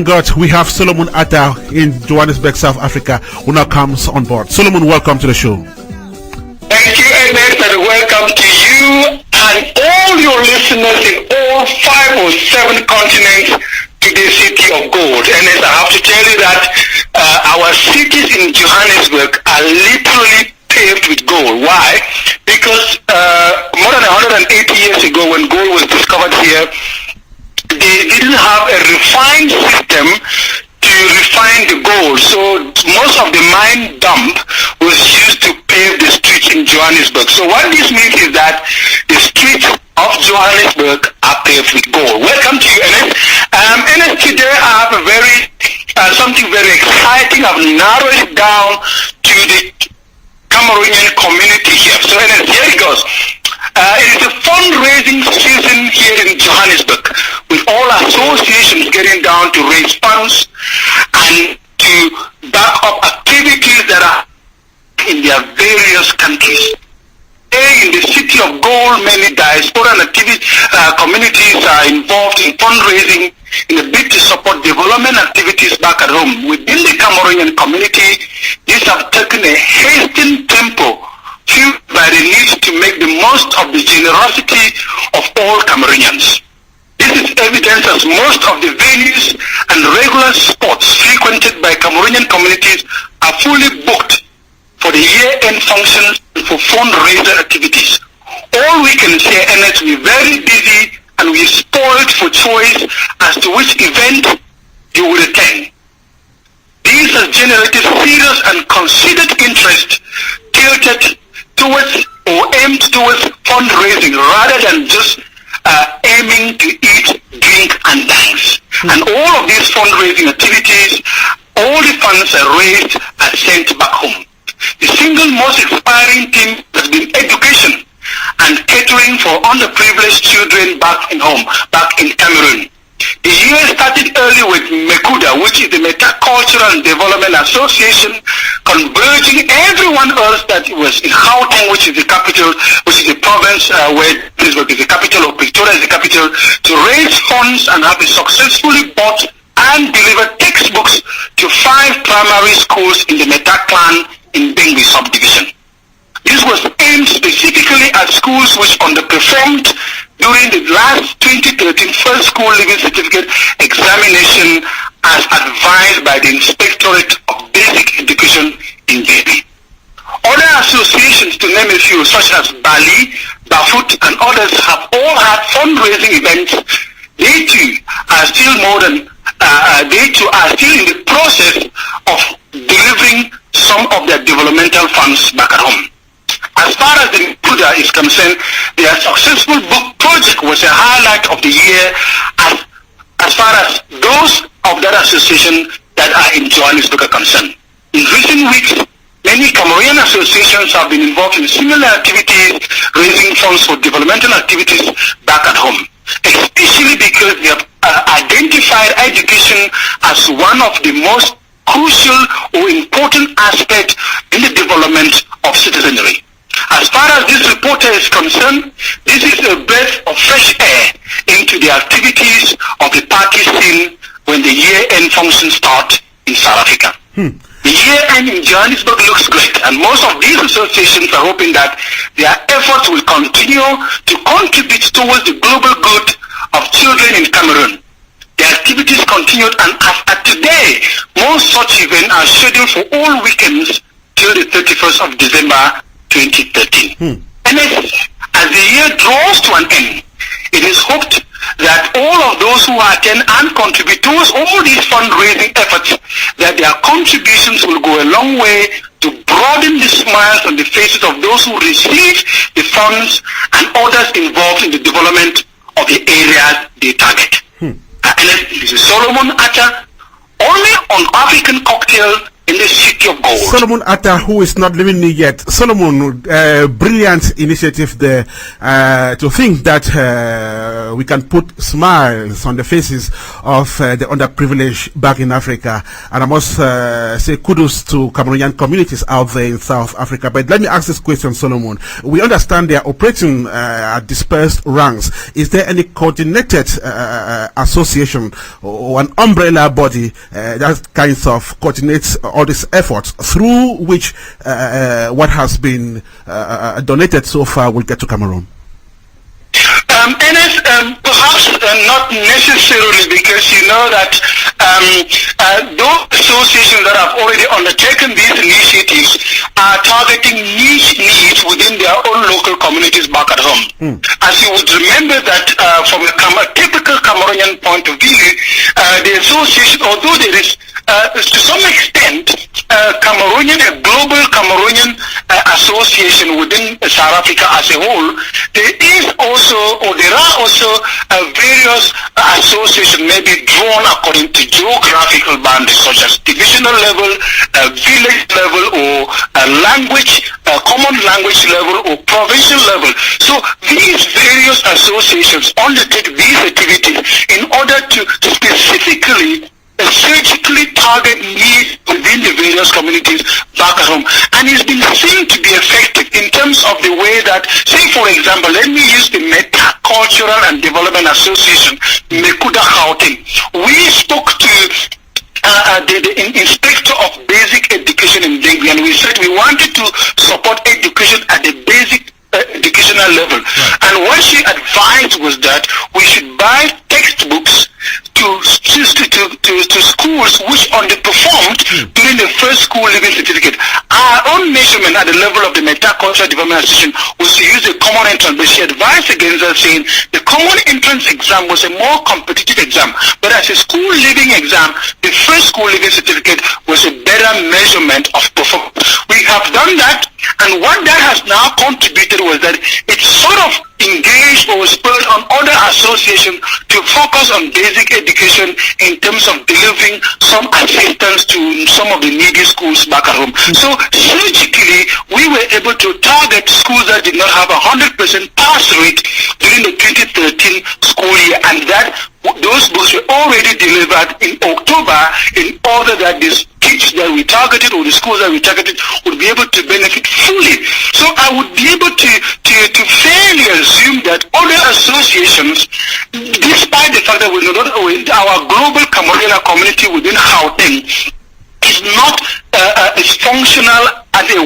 God, we have Solomon Atah in Johannesburg, South Africa, who now comes on board. Solomon, welcome to the show. Thank you, Ernest, and welcome to you and all your listeners in all 5 or 7 continents to the city of gold. Ernest, I have to tell you that our cities in Johannesburg are literally paved with gold. Why? Because more than 180 years ago, when gold was discovered here, they didn't have a refined system to refine the gold. So most of the mine dump was used to pave the streets in Johannesburg. So what this means is that the streets of Johannesburg are paved with gold. Welcome to you, Ernest. Ernest, today I have a something very exciting. I've narrowed it down to the Cameroonian community here. So Ernest, here it goes. It is a fundraising season here in Johannesburg, with all associations getting down to raise funds and to back up activities that are in their various countries. Today, in the city of gold, many diaspora and communities are involved in fundraising in a bid to support development activities back at home. Within the Cameroonian community, these have taken a hastened tempo fueled by the need to make the most of the generosity of all Cameroonians. This is evident as most of the venues and regular spots frequented by Cameroonian communities are fully booked for the year-end functions and for fundraiser activities. All we can say, Ernest, we're very busy and we're spoiled for choice as to which event you will attend. These have generated serious and considered interest tilted towards or aimed towards fundraising rather than just aiming to eat, drink, and dance. And all of these fundraising activities, all the funds are raised and sent back home. The single most inspiring thing has been education and catering for underprivileged children back in Cameroon. The year started early with MECUDA, which is the Metacultural and Development Association, converging everyone else that was in Gauteng, which is the capital, which is the province where Johannesburg is the capital, or Pretoria is the capital, to raise funds and have successfully bought and delivered textbooks to 5 primary schools in the Meta clan in Bengui subdivision. This was aimed specifically at schools which underperformed during the last 2013 First School Living Certificate examination as advised by the Inspectorate of Basic Education in Bengui. Other associations, to name a few, such as Bali, Bafut, and others, have all had fundraising events. They too are still in the process of delivering some of their developmental funds back at home. As far as the MECUDA is concerned, their successful book project was a highlight of the year as far as those of that association that are in Johannesburg are concerned. In recent weeks, many Cameroonian associations have been involved in similar activities, raising funds for developmental activities back at home, especially because they have identified education as one of the most crucial or important aspects in the development of citizenry. As far as this reporter is concerned, this is a breath of fresh air into the activities of the party scene when the year-end functions start in South Africa. The year-end in Johannesburg looks great, and most of these associations are hoping that their efforts will continue to contribute towards the global good of children in Cameroon. The activities continued, and as at today, most such events are scheduled for all weekends till the 31st of December 2013. And as the year draws to an end, it is hoped that all of those who attend and contribute towards all these fundraising efforts, that their contributions will go a long way to broaden the smiles on the faces of those who receive the funds and others involved in the development of the areas they target. And this is Solomon Atah, only on African Cocktail in the city of gold. Solomon Atah, who is not leaving me yet. Solomon, brilliant initiative there. To think that we can put smiles on the faces of the underprivileged back in Africa. And I must say kudos to Cameroonian communities out there in South Africa. But let me ask this question, Solomon. We understand they are operating at dispersed ranks. Is there any coordinated association or an umbrella body that kinds of coordinates all these efforts through which what has been donated so far will get to Cameroon? Perhaps not necessarily, because you know that those associations that have already undertaken these initiatives are targeting niche needs within their own local communities back at home. As you would remember that from a typical Cameroonian point of view, the association, although there is to some extent a global Cameroonian association within South Africa as a whole, there are also various associations maybe drawn according to geographical boundaries, such as divisional level, village level, or common language level, or provincial level. So these various associations undertake these activities in order to specifically surgically target needs within the various communities back at home, and it's been seen to be effective in terms of the way that, say for example, let me use the Meta Cultural and Development Association, Mekuda Gauteng. We spoke to the inspector of basic education in Dengui, and we said we wanted to support education at the basic educational level. Right. And what she advised was that we should buy textbooks to schools which underperformed during the first school living certificate. Our own measurement at the level of the Metacultural Development Association was to use a common entrance, but she advised against us, saying the common entrance exam was a more competitive exam, but as a school living exam, the first school living certificate was a better measurement of performance. We have done that, and what that has now contributed was that it sort of engaged or spurred on other associations to focus on basic education in terms of delivering some assistance to some of the needy schools back at home. So surgically, we were able to target schools that did not have 100% pass rate during the 2013 school year, and that those books were already delivered in October in order that these kids that we targeted, or the schools that we targeted, would be able to benefit fully. So I would be able to fairly assume that other associations, despite the fact that our global Cameroonian community within Gauteng is not is functional at a 100%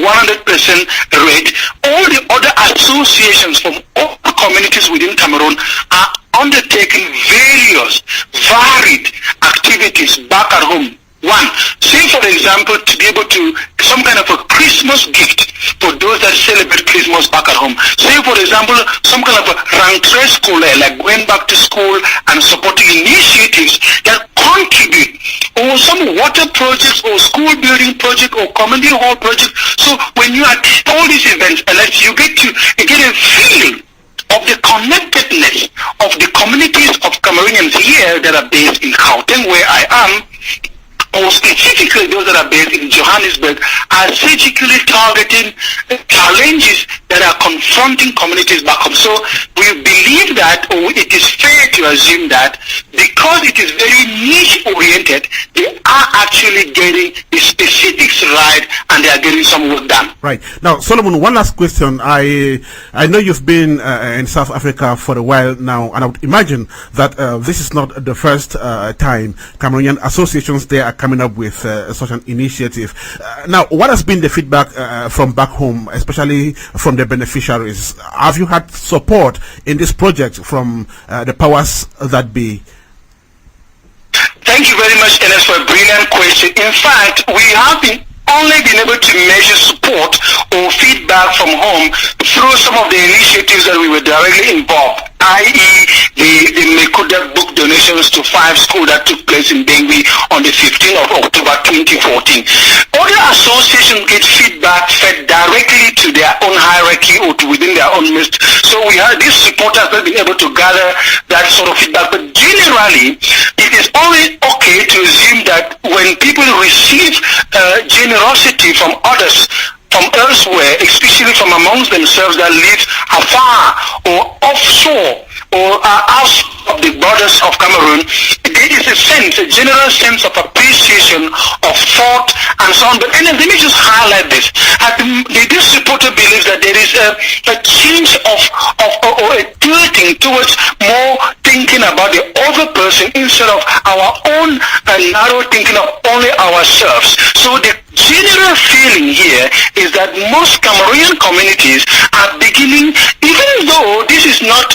rate, all the other associations from all communities within Cameroon are undertaking various varied activities back at home. One, say for example, to be able to some kind of a Christmas gift for those that celebrate Christmas back at home. Say for example, some kind of a rentrée scolaire, like going back to school and supporting initiatives that contribute, or some water projects or school building project or community hall project. So when you are all these events, unless you get a feel of the connectedness of the communities of Cameroonians here that are based in Gauteng, where I am, or specifically those that are based in Johannesburg, are surgically targeting challenges that are confronting communities back home. So we believe that, or it is fair to assume that, because it is very niche oriented, they are actually getting the specifics right, and they are getting some work done. Right. Now, Solomon, one last question. I know you've been in South Africa for a while now, and I would imagine that this is not the first time Cameroonian associations there are coming up with such an initiative. Now, what has been the feedback from back home, especially from the beneficiaries? Have you had support in this project from the powers that be? Thank you very much, Enes, for a brilliant question. In fact, we have only been able to measure support or feedback from home through some of the initiatives that we were directly involved, i.e. the Mekuda book donations to 5 schools that took place in Dengui on the 15th of October 2014. Other associations get feedback fed directly to their own hierarchy or to within their own midst. So we have these supporters that have been able to gather that sort of feedback. But generally, it is only okay to assume that when people receive generosity from others from elsewhere, especially from amongst themselves that live afar or offshore or out of the borders of Cameroon, there is a general sense of appreciation, of thought, and so on. But let me just highlight this. This reporter believes that there is a change or a tilting towards more thinking about the other person instead of our own narrow thinking of only ourselves. So the general feeling here is that most Cameroonian communities are beginning, even though this is not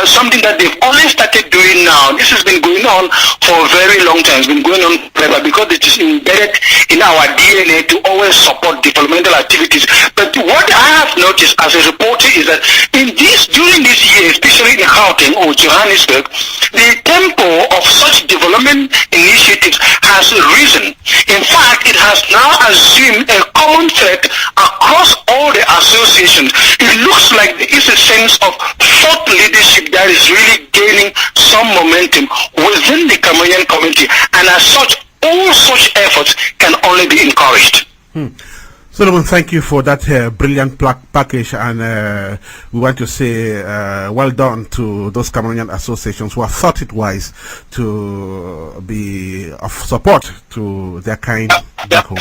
something that they've only started doing now. This has been going on for a very long time. It's been going on forever because it is embedded in our DNA to always support developmental activities. But what I have noticed as a reporter is that during this year, especially in Gauteng or Johannesburg, the tempo of such development initiatives has risen. In fact, it has now assumed a common thread across all the associations. It looks like there is a sense of thought leadership that is really gaining some momentum within the Cameroonian community, and as such, all such efforts can only be encouraged. Solomon, thank you for that brilliant package, and we want to say well done to those Cameroonian associations who have thought it wise to be of support to their kind back home.